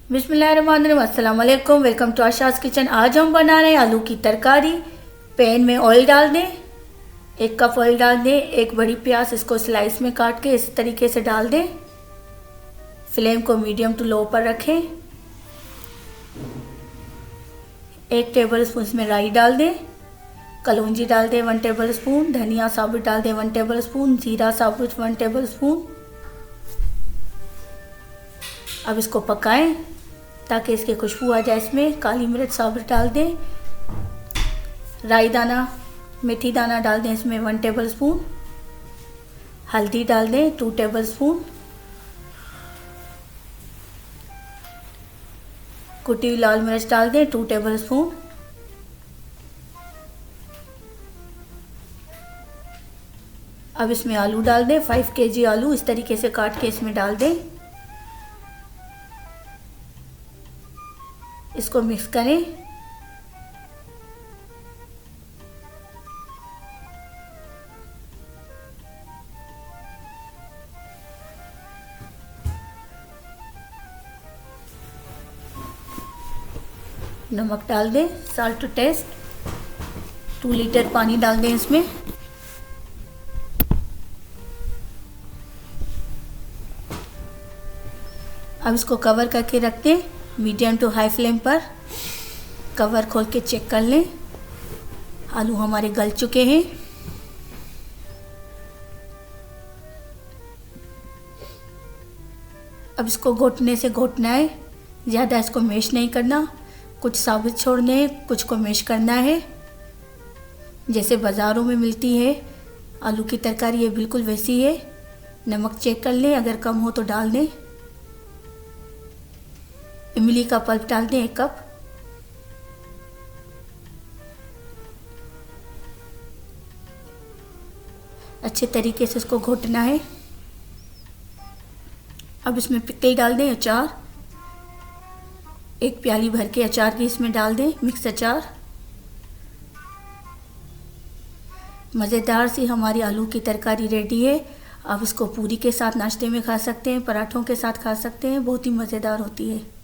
बिस्मिल्लाहिर्रहमानिर्रहीम, अस्सलाम वालेकुम। Welcome to Asha's kitchen. आज हम बना रहे हैं आलू की तरकारी। पैन में ऑयल डाल दें, 1 कप ऑयल डाल दें। एक बड़ी प्याज इसको स्लाइस में काट के इस तरीके से डाल दें। फ्लेम को मीडियम टू लो पर रखें। 1 टेबल स्पून इसमें राई डाल दें। कलौंजी डाल दें 1 टेबल स्पून। धनिया साबुत डाल दें 1 टेबल स्पून। जीरा साबुत 1 टेबल स्पून। अब इसको पकाएं ताकि इसकी खुशबू आ जाए। इसमें काली मिर्च साबुत डाल दें। राई दाना, मेथी दाना डाल दें इसमें 1 टेबल स्पून। हल्दी डाल दें 2 टेबल स्पून। कुटी हुई लाल मिर्च डाल दें 2 टेबल स्पून। अब इसमें आलू डाल दें। 5 केजी आलू इस तरीके से काट के इसमें डाल दें। इसको मिक्स करें। नमक डाल दें, साल्ट टू टेस्ट। 2 लीटर पानी डाल दें इसमें। अब इसको कवर करके रख दें मीडियम टू हाई फ्लेम पर। कवर खोल के चेक कर लें। आलू हमारे गल चुके हैं। अब इसको घोटने से घोटना है, ज़्यादा इसको मैश नहीं करना। कुछ साबुत छोड़ने हैं, कुछ को मैश करना है। जैसे बाज़ारों में मिलती है आलू की तरकारी, ये बिल्कुल वैसी है। नमक चेक कर लें, अगर कम हो तो डाल दें। इमली का पल्प डाल दें 1 कप। अच्छे तरीके से इसको घोटना है। अब इसमें पिकल डाल दें, अचार। 1 प्याली भर के अचार की इसमें डाल दें, मिक्स अचार। मज़ेदार सी हमारी आलू की तरकारी रेडी है। आप इसको पूरी के साथ नाश्ते में खा सकते हैं, पराठों के साथ खा सकते हैं। बहुत ही मज़ेदार होती है।